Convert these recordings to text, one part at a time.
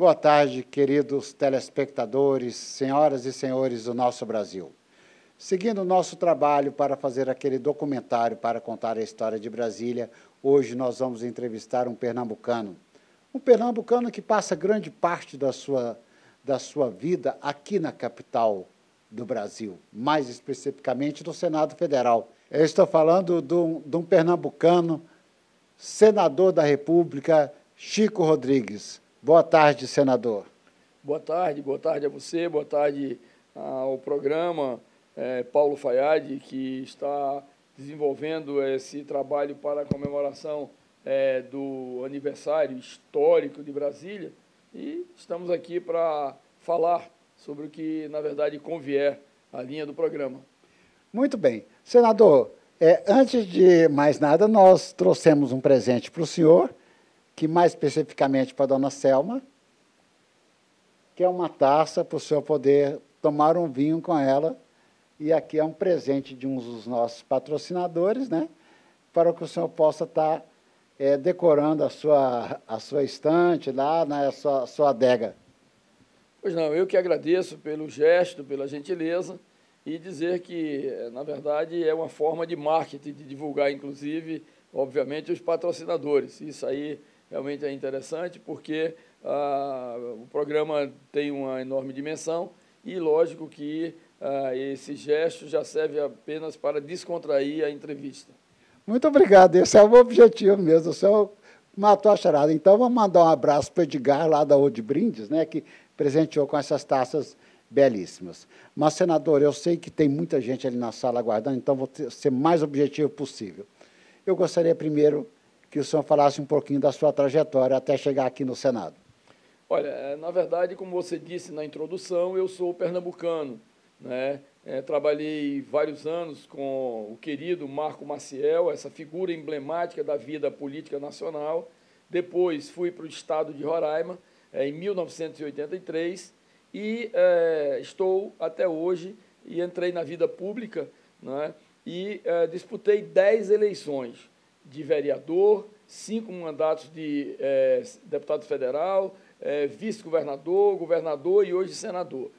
Boa tarde, queridos telespectadores, senhoras e senhores do nosso Brasil. Seguindo o nosso trabalho para fazer aquele documentário para contar a história de Brasília, hoje nós vamos entrevistar um pernambucano. Um pernambucano que passa grande parte da sua vida aqui na capital do Brasil, mais especificamente no Senado Federal. Eu estou falando de um pernambucano, senador da República, Chico Rodrigues. Boa tarde, senador. Boa tarde a você, boa tarde ao programa Paulo Fayad, que está desenvolvendo esse trabalho para a comemoração do aniversário histórico de Brasília, e estamos aqui para falar sobre o que, na verdade, convier à linha do programa. Muito bem. Senador, antes de mais nada, nós trouxemos um presente para o senhor, que mais especificamente para a dona Selma, que é uma taça para o senhor poder tomar um vinho com ela. E aqui é um presente de um dos nossos patrocinadores, né? Para que o senhor possa estar decorando a sua estante lá, né, a sua adega. Pois não, eu que agradeço pelo gesto, pela gentileza, e dizer que, na verdade, é uma forma de marketing, de divulgar, inclusive, obviamente, os patrocinadores. Isso aí realmente é interessante, porque o programa tem uma enorme dimensão e, lógico, que esse gesto já serve apenas para descontrair a entrevista. Muito obrigado, esse é o objetivo mesmo, o senhor matou a charada. Então, vamos mandar um abraço para o Edgar, lá da Ode Brindes, né, que presenteou com essas taças belíssimas. Mas, senador, eu sei que tem muita gente ali na sala aguardando, então vou ser o mais objetivo possível. Eu gostaria primeiro que o senhor falasse um pouquinho da sua trajetória até chegar aqui no Senado. Olha, na verdade, como você disse na introdução, eu sou pernambucano, né? Trabalhei vários anos com o querido Marco Maciel, essa figura emblemática da vida política nacional. Depois fui para o estado de Roraima, em 1983, e estou até hoje, e entrei na vida pública, né? E disputei 10 eleições de vereador, 5 mandatos de deputado federal, vice-governador, governador e hoje senador.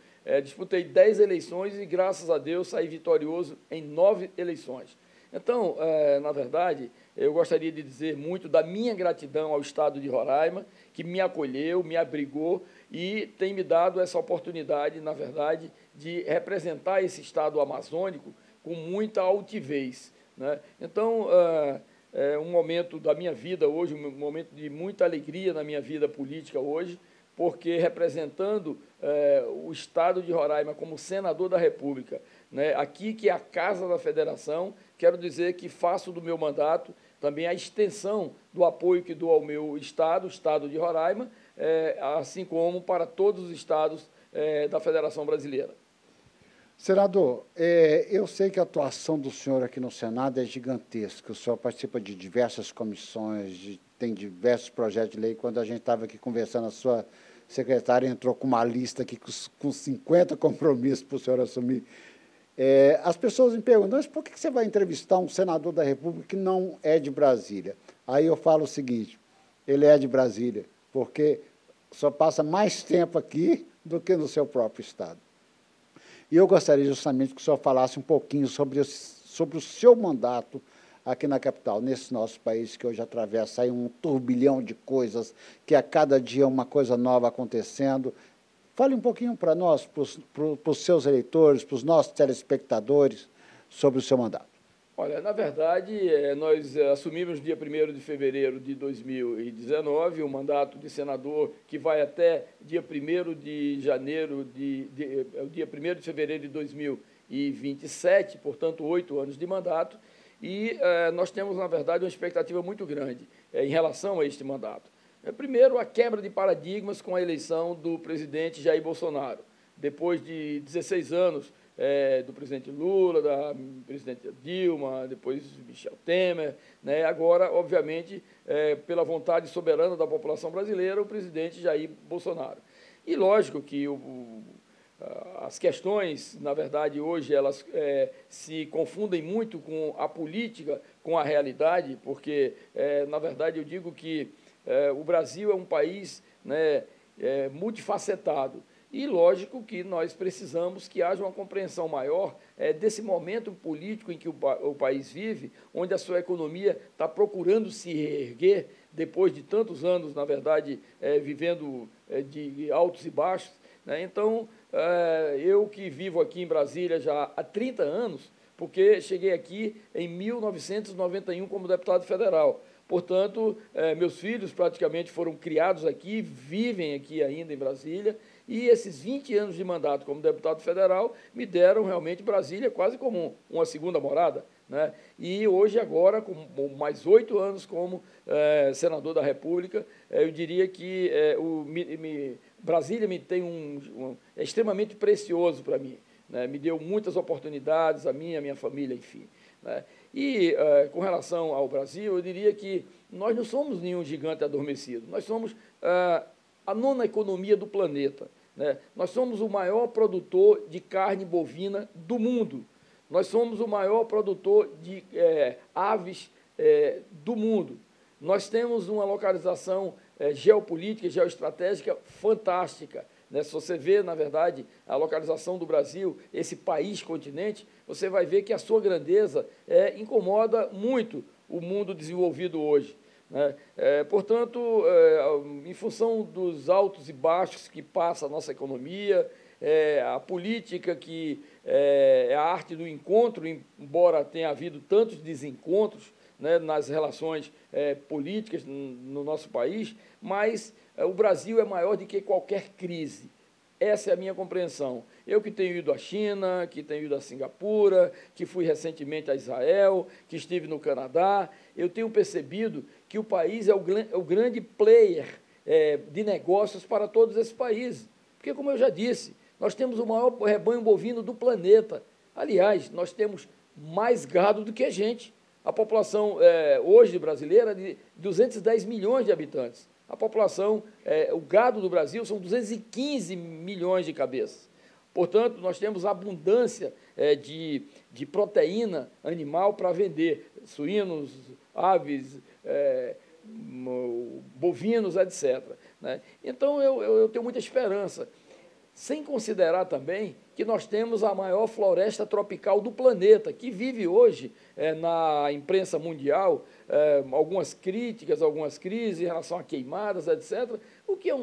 Disputei 10 eleições e, graças a Deus, saí vitorioso em 9 eleições. Então, na verdade, eu gostaria de dizer muito da minha gratidão ao Estado de Roraima, que me acolheu, me abrigou e tem me dado essa oportunidade, na verdade, de representar esse Estado amazônico com muita altivez, né? Então, é um momento da minha vida hoje, um momento de muita alegria na minha vida política hoje, porque representando o Estado de Roraima como senador da República, né, aqui que é a Casa da Federação, quero dizer que faço do meu mandato também a extensão do apoio que dou ao meu Estado, o Estado de Roraima, assim como para todos os estados da Federação Brasileira. Senador, eu sei que a atuação do senhor aqui no Senado é gigantesca. O senhor participa de diversas comissões, tem diversos projetos de lei. Quando a gente estava aqui conversando, a sua secretária entrou com uma lista aqui com 50 compromissos para o senhor assumir. As pessoas me perguntam, mas por que você vai entrevistar um senador da República que não é de Brasília? Aí eu falo o seguinte, ele é de Brasília, porque só passa mais tempo aqui do que no seu próprio estado. E eu gostaria justamente que o senhor falasse um pouquinho sobre o seu mandato aqui na capital, nesse nosso país que hoje atravessa aí um turbilhão de coisas, que a cada dia uma coisa nova acontecendo. Fale um pouquinho para nós, para os seus eleitores, para os nossos telespectadores, sobre o seu mandato. Olha, na verdade, nós assumimos dia 1º de fevereiro de 2019 o mandato de senador que vai até dia 1º de janeiro, dia 1º de fevereiro de 2027, portanto, 8 anos de mandato, e nós temos, na verdade, uma expectativa muito grande em relação a este mandato. Primeiro, a quebra de paradigmas com a eleição do presidente Jair Bolsonaro. Depois de 16 anos do presidente Lula, da presidente Dilma, depois Michel Temer, né? Agora, obviamente, pela vontade soberana da população brasileira, o presidente Jair Bolsonaro. E lógico que as questões, na verdade, hoje, elas se confundem muito com a política, com a realidade, porque, na verdade, eu digo que o Brasil é um país, né, multifacetado. E, lógico, que nós precisamos que haja uma compreensão maior desse momento político em que o país vive, onde a sua economia está procurando se reerguer, depois de tantos anos, na verdade, vivendo de altos e baixos, né? Então, eu que vivo aqui em Brasília já há 30 anos, porque cheguei aqui em 1991 como deputado federal. Portanto, meus filhos praticamente foram criados aqui, vivem aqui ainda em Brasília, e esses 20 anos de mandato como deputado federal me deram realmente Brasília quase como uma segunda morada, né? E hoje, agora, com mais 8 anos como senador da República, eu diria que Brasília me tem é extremamente precioso para mim, né? Me deu muitas oportunidades, a minha família, enfim, né? E, com relação ao Brasil, eu diria que nós não somos nenhum gigante adormecido, nós somos a nona economia do planeta, né? Nós somos o maior produtor de carne bovina do mundo, nós somos o maior produtor de aves do mundo, nós temos uma localização geopolítica e geoestratégica fantástica, né? Se você vê, na verdade, a localização do Brasil, esse país-continente, você vai ver que a sua grandeza incomoda muito o mundo desenvolvido hoje, né? Portanto, em função dos altos e baixos que passa a nossa economia, a política que é a arte do encontro, embora tenha havido tantos desencontros, né, nas relações políticas no nosso país, mas o Brasil é maior do que qualquer crise. Essa é a minha compreensão. Eu que tenho ido à China, que tenho ido a Singapura, que fui recentemente a Israel, que estive no Canadá, eu tenho percebido que o país é o grande player de negócios para todos esses países. Porque, como eu já disse, nós temos o maior rebanho bovino do planeta. Aliás, nós temos mais gado do que gente. A população hoje brasileira é de 210 milhões de habitantes. A população, o gado do Brasil são 215 milhões de cabeças. Portanto, nós temos abundância de proteína animal para vender, suínos, aves, bovinos, etc., né? Então, eu tenho muita esperança, sem considerar também que nós temos a maior floresta tropical do planeta, que vive hoje, na imprensa mundial, algumas críticas, algumas crises em relação a queimadas, etc., o que é um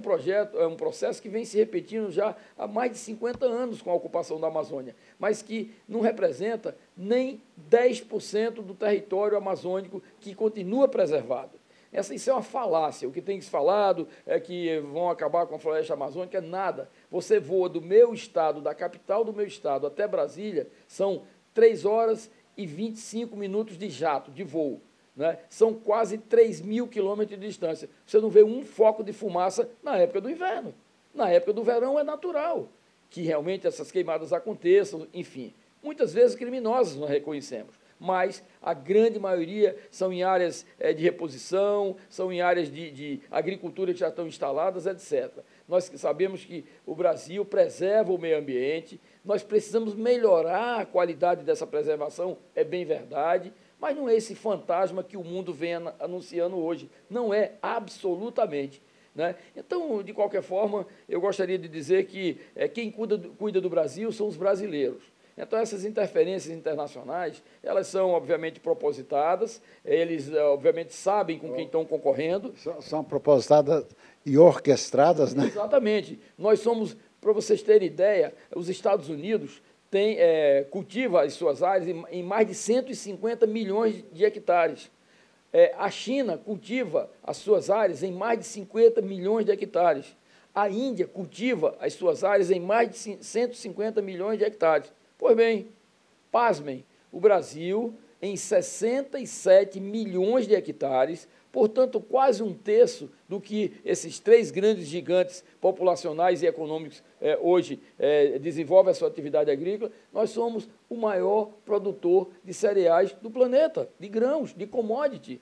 processo que vem se repetindo já há mais de 50 anos com a ocupação da Amazônia, mas que não representa nem 10% do território amazônico que continua preservado. Isso é uma falácia. O que tem se falado é que vão acabar com a floresta amazônica, nada. Você voa do meu estado, da capital do meu estado, até Brasília, são 3 horas e 25 minutos de jato, de voo, né? São quase 3.000 quilômetros de distância. Você não vê um foco de fumaça na época do inverno. Na época do verão é natural que realmente essas queimadas aconteçam, enfim. Muitas vezes criminosas, nós reconhecemos, mas a grande maioria são em áreas de reposição, são em áreas de agricultura que já estão instaladas, etc. Nós sabemos que o Brasil preserva o meio ambiente, nós precisamos melhorar a qualidade dessa preservação, é bem verdade, mas não é esse fantasma que o mundo vem anunciando hoje, não é absolutamente, né? Então, de qualquer forma, eu gostaria de dizer que quem cuida do Brasil são os brasileiros. Então, essas interferências internacionais, elas são, obviamente, propositadas, eles, obviamente, sabem com quem estão concorrendo. São propositadas e orquestradas, né? Exatamente. Nós somos, para vocês terem ideia, os Estados Unidos cultiva as suas áreas em mais de 150 milhões de hectares. A China cultiva as suas áreas em mais de 50 milhões de hectares. A Índia cultiva as suas áreas em mais de 150 milhões de hectares. Pois bem, pasmem, o Brasil, em 67 milhões de hectares, portanto, quase um terço do que esses 3 grandes gigantes populacionais e econômicos hoje desenvolvem a sua atividade agrícola, nós somos o maior produtor de cereais do planeta, de grãos, de commodity.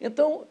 Então,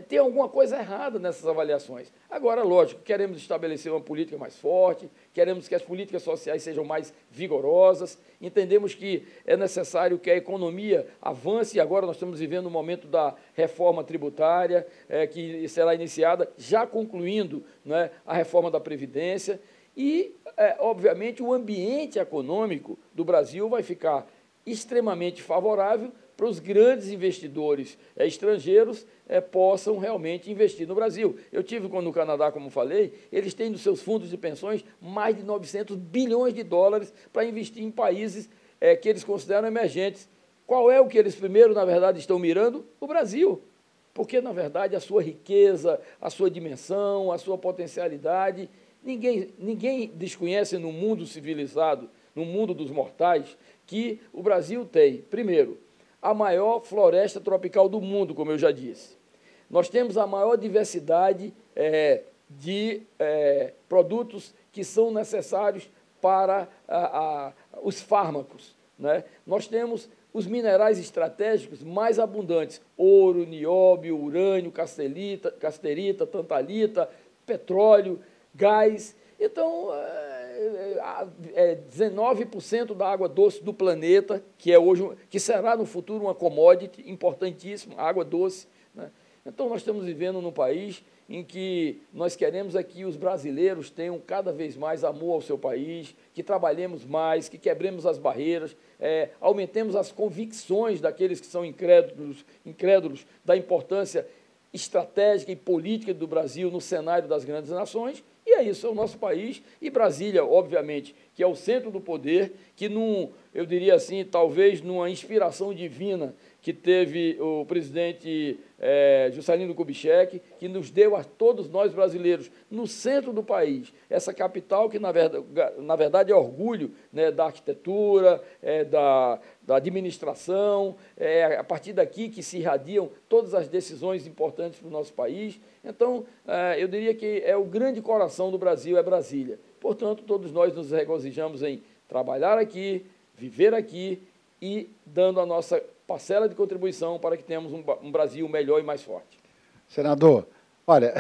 tem alguma coisa errada nessas avaliações. Agora, lógico, queremos estabelecer uma política mais forte, queremos que as políticas sociais sejam mais vigorosas, entendemos que é necessário que a economia avance, e agora nós estamos vivendo o momento da reforma tributária, que será iniciada, já concluindo, né, a reforma da Previdência, e, obviamente, o ambiente econômico do Brasil vai ficar extremamente favorável para os grandes investidores estrangeiros possam realmente investir no Brasil. Eu tive no Canadá, como falei, eles têm nos seus fundos de pensões mais de 900 bilhões de dólares para investir em países que eles consideram emergentes. Qual é o que eles primeiro, na verdade, estão mirando? O Brasil. Porque, na verdade, a sua riqueza, a sua dimensão, a sua potencialidade, ninguém desconhece no mundo civilizado, no mundo dos mortais, que o Brasil tem, primeiro, a maior floresta tropical do mundo, como eu já disse. Nós temos a maior diversidade de produtos que são necessários para os fármacos, né? Nós temos os minerais estratégicos mais abundantes: ouro, nióbio, urânio, casterita, tantalita, petróleo, gás. Então, 19% da água doce do planeta, que é hoje, que será no futuro uma commodity importantíssima, água doce, né? Então, nós estamos vivendo num país em que nós queremos que os brasileiros tenham cada vez mais amor ao seu país, que trabalhemos mais, que quebremos as barreiras, aumentemos as convicções daqueles que são incrédulos da importância estratégica e política do Brasil no cenário das grandes nações. E é isso, é o nosso país, e Brasília, obviamente, que é o centro do poder, que, eu diria assim, talvez numa inspiração divina que teve o presidente Juscelino Kubitschek, que nos deu a todos nós brasileiros, no centro do país, essa capital que, na verdade, é orgulho, né, da arquitetura, da administração, a partir daqui que se irradiam todas as decisões importantes para o nosso país. Então, eu diria que o grande coração do Brasil é Brasília. Portanto, todos nós nos regozijamos em trabalhar aqui, viver aqui e dando a nossa parcela de contribuição para que tenhamos um Brasil melhor e mais forte. Senador, olha,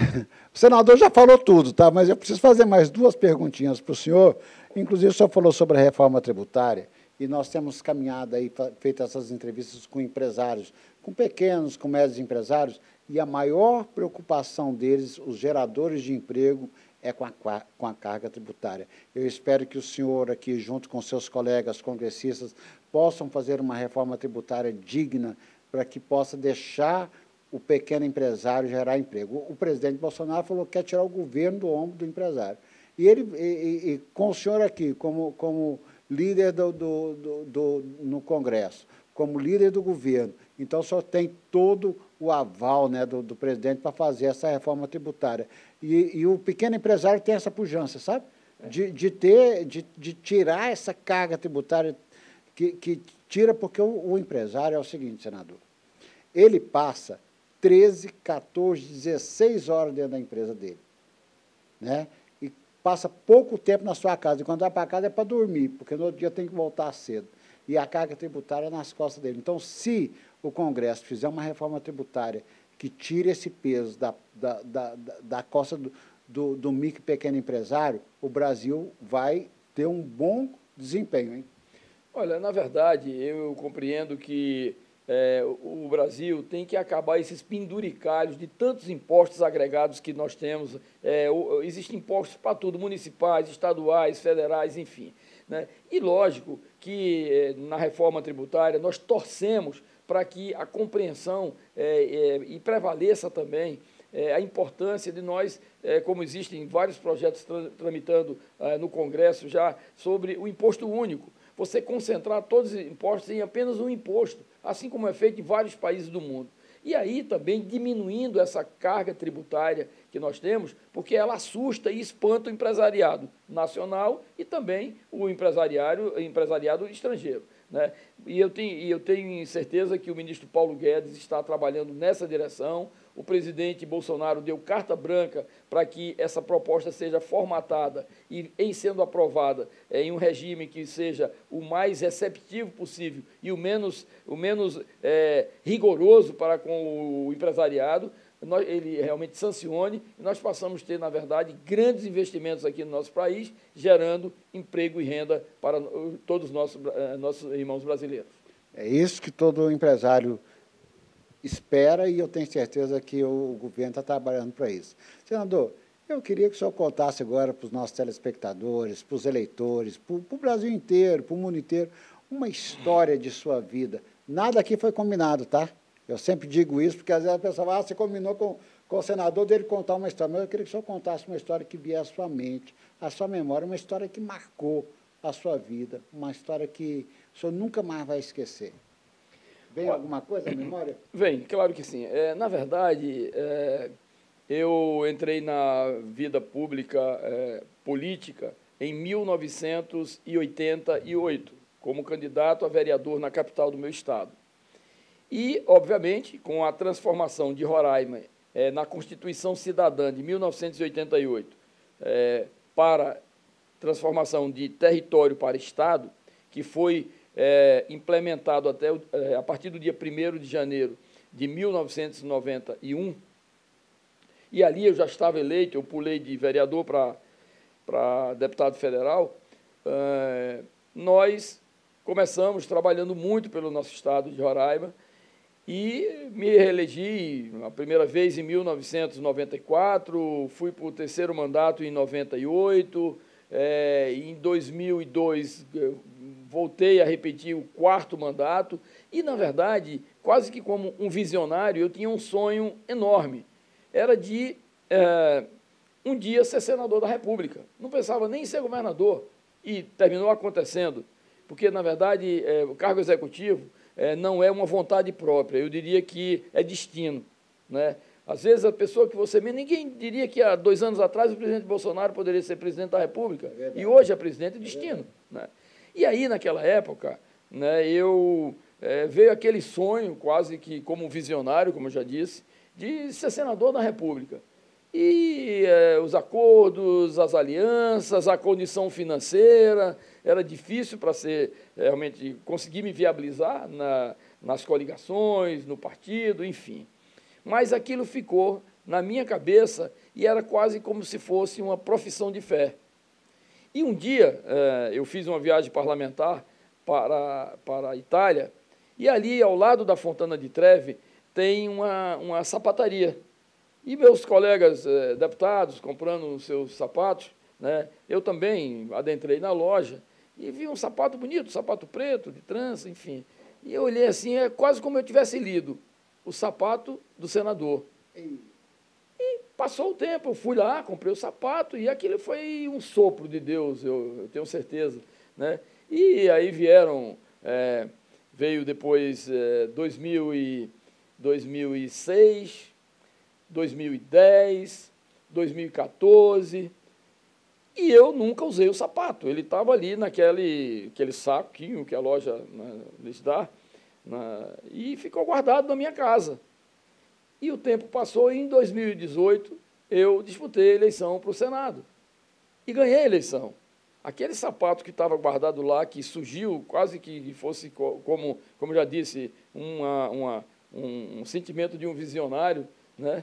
o senador já falou tudo, tá? Mas eu preciso fazer mais duas perguntinhas para o senhor. Inclusive, o senhor falou sobre a reforma tributária, e nós temos caminhado aí, feito essas entrevistas com empresários, com pequenos, com médios empresários, e a maior preocupação deles, os geradores de emprego, é com a carga tributária. Eu espero que o senhor aqui, junto com seus colegas congressistas, possam fazer uma reforma tributária digna para que possa deixar o pequeno empresário gerar emprego. O presidente Bolsonaro falou que quer tirar o governo do ombro do empresário. E com o senhor aqui, como líder no Congresso, como líder do governo, então o senhor tem todo o aval, né, do presidente para fazer essa reforma tributária. E o pequeno empresário tem essa pujança, sabe? De tirar essa carga tributária que tira, porque o empresário é o seguinte, senador, ele passa 13, 14, 16 horas dentro da empresa dele, né? E passa pouco tempo na sua casa, e quando vai para casa é para dormir, porque no outro dia tem que voltar cedo. E a carga tributária é nas costas dele. Então, se o Congresso fizer uma reforma tributária que tire esse peso da costa do micro e pequeno empresário, o Brasil vai ter um bom desempenho, hein? Olha, na verdade, eu compreendo que o Brasil tem que acabar esses penduricalhos de tantos impostos agregados que nós temos. Existem impostos para tudo, municipais, estaduais, federais, enfim, né? E, lógico, que na reforma tributária nós torcemos para que a compreensão e prevaleça também a importância de nós, como existem vários projetos tramitando no Congresso já, sobre o imposto único. Você concentrar todos os impostos em apenas um imposto, assim como é feito em vários países do mundo. E aí também diminuindo essa carga tributária que nós temos, porque ela assusta e espanta o empresariado nacional e também o empresariado estrangeiro, né? E eu tenho certeza que o ministro Paulo Guedes está trabalhando nessa direção. O presidente Bolsonaro deu carta branca para que essa proposta seja formatada e, em sendo aprovada, em um regime que seja o mais receptivo possível e o menos rigoroso para com o empresariado. ele realmente sancione e nós possamos ter, na verdade, grandes investimentos aqui no nosso país, gerando emprego e renda para todos os nossos irmãos brasileiros. É isso que todo empresário espera e eu tenho certeza que o governo está trabalhando para isso. Senador, eu queria que o senhor contasse agora para os nossos telespectadores, para os eleitores, para o Brasil inteiro, para o mundo inteiro, uma história de sua vida. Nada aqui foi combinado, tá? Eu sempre digo isso, porque às vezes a pessoa fala, você combinou com o senador dele contar uma história. Mas eu queria que o senhor contasse uma história que vier à sua mente, à sua memória, uma história que marcou a sua vida, uma história que o senhor nunca mais vai esquecer. Vem alguma coisa à memória? Vem, claro que sim. Na verdade, eu entrei na vida pública política em 1988, como candidato a vereador na capital do meu estado. E, obviamente, com a transformação de Roraima na Constituição Cidadã de 1988 para transformação de território para Estado, que foi implementado a partir do dia 1º de janeiro de 1991, e ali eu já estava eleito, eu pulei de vereador para deputado federal, nós começamos trabalhando muito pelo nosso estado de Roraima e me reelegi a primeira vez em 1994, fui para o 3º mandato em 98, em 2002 voltei a repetir o 4º mandato e, na verdade, quase que como um visionário, eu tinha um sonho enorme, era de um dia ser senador da República. Não pensava nem em ser governador e terminou acontecendo, porque, na verdade, o cargo executivo não é uma vontade própria, eu diria que é destino, né? Às vezes, a pessoa que você... Ninguém diria que há 2 anos atrás o presidente Bolsonaro poderia ser presidente da República, e hoje é presidente, destino. Né? E aí, naquela época, né, veio aquele sonho, quase que como visionário, como eu já disse, de ser senador da República. E os acordos, as alianças, a condição financeira, era difícil para realmente conseguir me viabilizar nas coligações, no partido, enfim. Mas aquilo ficou na minha cabeça e era quase como se fosse uma profissão de fé. E um dia eu fiz uma viagem parlamentar para a Itália e ali, ao lado da Fontana di Trevi, tem uma sapataria. E meus colegas deputados comprando os seus sapatos, né, eu também adentrei na loja e vi um sapato bonito, sapato preto, de trança, enfim. E eu olhei assim, quase como eu tivesse lido o sapato do senador. E passou o tempo, eu fui lá, comprei o sapato, e aquilo foi um sopro de Deus, eu tenho certeza. Né? E aí veio depois 2006, 2010, 2014, e eu nunca usei o sapato. Ele estava ali naquele saquinho que a loja lhes dá, e ficou guardado na minha casa. E o tempo passou e em 2018 eu disputei a eleição para o Senado. E ganhei a eleição. Aquele sapato que estava guardado lá, que surgiu quase que fosse, como já disse, um sentimento de um visionário, né?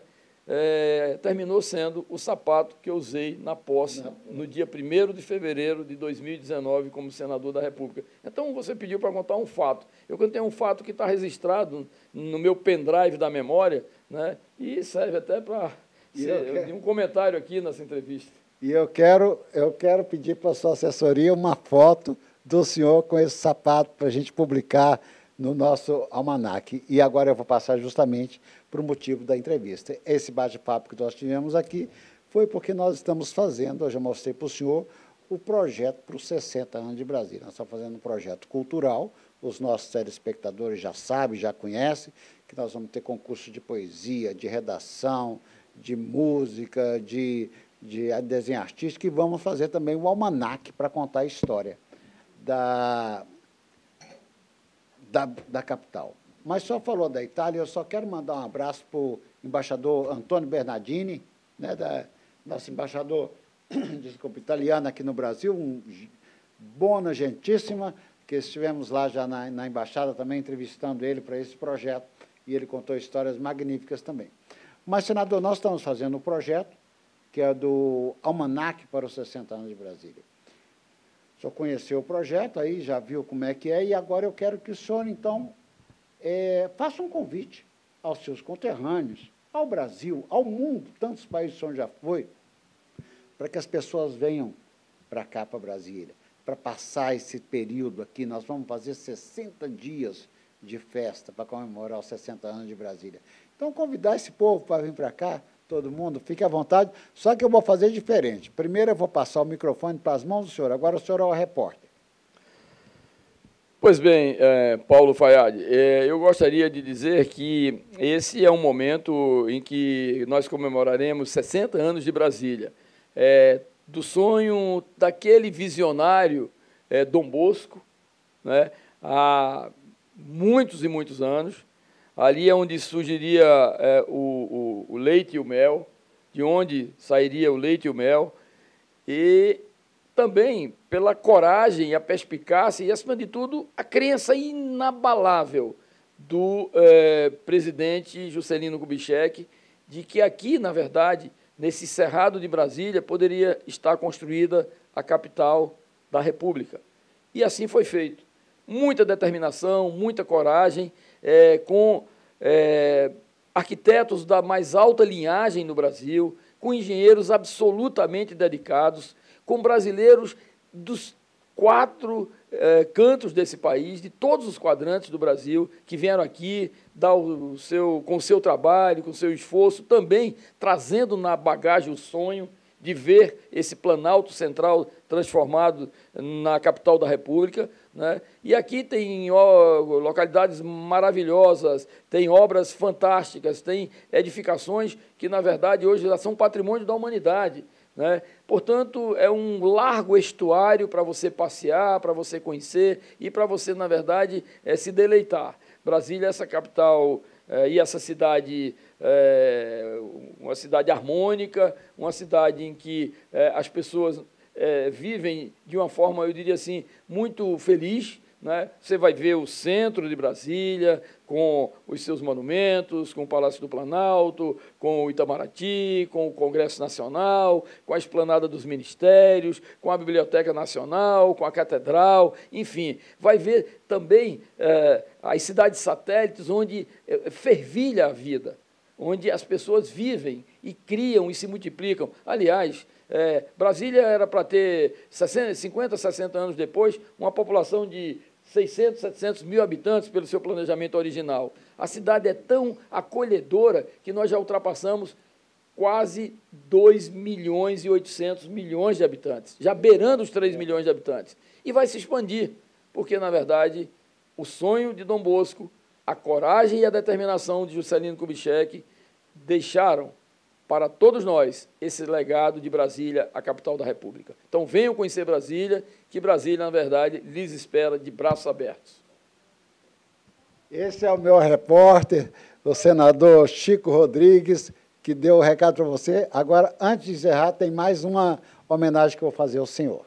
Terminou sendo o sapato que eu usei na posse no dia 1º de fevereiro de 2019 como senador da República. Então, você pediu para contar um fato. Eu contei um fato que está registrado no meu pendrive da memória, né? E serve até para um comentário aqui nessa entrevista. E eu quero pedir para a sua assessoria uma foto do senhor com esse sapato para a gente publicar no nosso almanaque. E agora eu vou passar justamente para o motivo da entrevista. Esse bate-papo que nós tivemos aqui foi porque nós estamos fazendo, eu já mostrei para o senhor, o projeto para os 60 anos de Brasília. Nós estamos fazendo um projeto cultural, os nossos telespectadores já sabem, já conhecem, que nós vamos ter concurso de poesia, de redação, de música, de desenho artístico, e vamos fazer também o almanaque para contar a história da capital. Mas só falou da Itália, eu só quero mandar um abraço para o embaixador Antônio Bernardini, né, nosso embaixador, desculpa, italiano aqui no Brasil, bona gentíssima, que estivemos lá já na embaixada também entrevistando ele para esse projeto, e ele contou histórias magníficas também. Mas, senador, nós estamos fazendo um projeto que é do Almanac para os 60 anos de Brasília. O senhor conheceu o projeto, aí já viu como é que é, e agora eu quero que o senhor, então, faça um convite aos seus conterrâneos, ao Brasil, ao mundo, tantos países o senhor já foi, para que as pessoas venham para cá, para Brasília, para passar esse período aqui. Nós vamos fazer 60 dias de festa para comemorar os 60 anos de Brasília. Então, convidar esse povo para vir para cá, todo mundo, fique à vontade, só que eu vou fazer diferente. Primeiro eu vou passar o microfone para as mãos do senhor, agora o senhor é o repórter. Pois bem, Paulo Fayad, eu gostaria de dizer que esse é um momento em que nós comemoraremos 60 anos de Brasília, do sonho daquele visionário Dom Bosco, né, há muitos e muitos anos. Ali é onde surgiria o leite e o mel, de onde sairia o leite e o mel, e também pela coragem, a perspicácia e, acima de tudo, a crença inabalável do presidente Juscelino Kubitschek de que aqui, na verdade, nesse Cerrado de Brasília, poderia estar construída a capital da República. E assim foi feito. Muita determinação, muita coragem, com arquitetos da mais alta linhagem no Brasil, com engenheiros absolutamente dedicados, com brasileiros dos 4 cantos desse país, de todos os quadrantes do Brasil, que vieram aqui com o seu trabalho, com o seu esforço, também trazendo na bagagem o sonho de ver esse Planalto Central transformado na capital da República, né? E aqui tem localidades maravilhosas, tem obras fantásticas, tem edificações que, na verdade, hoje já são patrimônio da humanidade, né? Portanto, é um largo estuário para você passear, para você conhecer e para você, na verdade, se deleitar. Brasília é essa capital e essa cidade, uma cidade harmônica, uma cidade em que as pessoas vivem de uma forma, eu diria assim, muito feliz, né? Você vai ver o centro de Brasília, com os seus monumentos, com o Palácio do Planalto, com o Itamaraty, com o Congresso Nacional, com a esplanada dos ministérios, com a Biblioteca Nacional, com a Catedral, enfim. Vai ver também as cidades satélites onde fervilha a vida, onde as pessoas vivem e criam e se multiplicam. Aliás, Brasília era para ter 50, 60 anos depois, uma população de 600, 700 mil habitantes pelo seu planejamento original. A cidade é tão acolhedora que nós já ultrapassamos quase 2 milhões e 800 milhões de habitantes, já beirando os 3 milhões de habitantes. E vai se expandir, porque, na verdade, o sonho de Dom Bosco, a coragem e a determinação de Juscelino Kubitschek deixaram para todos nós esse legado de Brasília, a capital da República. Então, venham conhecer Brasília, que Brasília, na verdade, lhes espera de braços abertos. Esse é o meu repórter, o senador Chico Rodrigues, que deu o recado para você. Agora, antes de encerrar, tem mais uma homenagem que eu vou fazer ao senhor.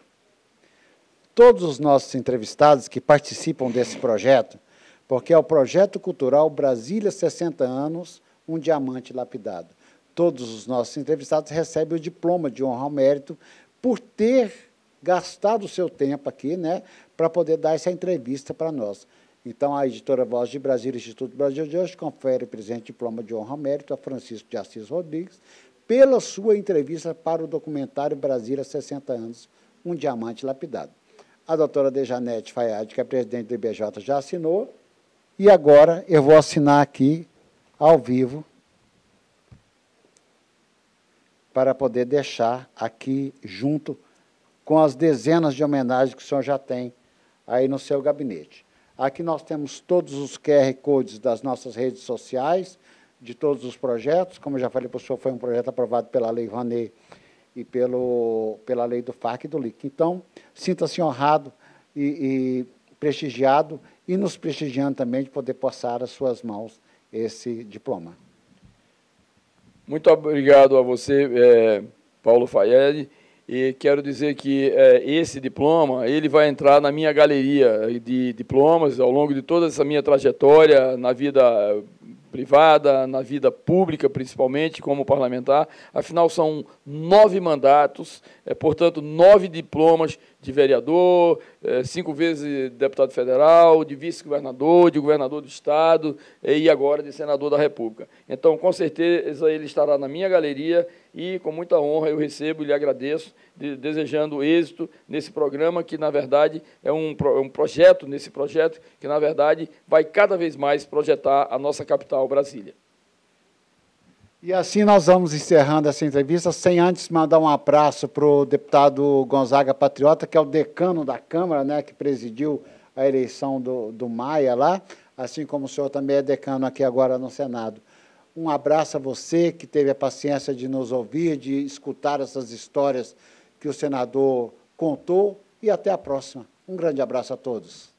Todos os nossos entrevistados que participam desse projeto, porque é o Projeto Cultural Brasília 60 anos, um diamante lapidado. Todos os nossos entrevistados recebem o diploma de honra ao mérito por ter gastado o seu tempo aqui, né, para poder dar essa entrevista para nós. Então, a editora Voz de Brasília, Instituto Brasil de hoje, confere o presente diploma de honra ao mérito a Francisco de Assis Rodrigues pela sua entrevista para o documentário Brasília 60 anos, um diamante lapidado. A doutora Dejanete Fayad, que é presidente do IBJ, já assinou, e agora eu vou assinar aqui, ao vivo, para poder deixar aqui junto com as dezenas de homenagens que o senhor já tem aí no seu gabinete. Aqui nós temos todos os QR Codes das nossas redes sociais, de todos os projetos. Como eu já falei para o senhor, foi um projeto aprovado pela Lei Rouanet e pela Lei do FAC e do LIC. Então, sinta-se honrado e prestigiado, e nos prestigiando também de poder passar às suas mãos esse diploma. Muito obrigado a você, Paulo Fayad, e quero dizer que esse diploma ele vai entrar na minha galeria de diplomas ao longo de toda essa minha trajetória na vida privada, na vida pública, principalmente, como parlamentar. Afinal, são 9 mandatos, portanto, 9 diplomas de vereador, 5 vezes deputado federal, de vice-governador, de governador do Estado e agora de senador da República. Então, com certeza, ele estará na minha galeria e, com muita honra, eu recebo e lhe agradeço, desejando êxito nesse programa, que, na verdade, é um projeto, que, na verdade, vai cada vez mais projetar a nossa capital, Brasília. E assim nós vamos encerrando essa entrevista, sem antes mandar um abraço para o deputado Gonzaga Patriota, que é o decano da Câmara, né, que presidiu a eleição do Maia lá, assim como o senhor também é decano aqui agora no Senado. Um abraço a você que teve a paciência de nos ouvir, de escutar essas histórias que o senador contou, e até a próxima. Um grande abraço a todos.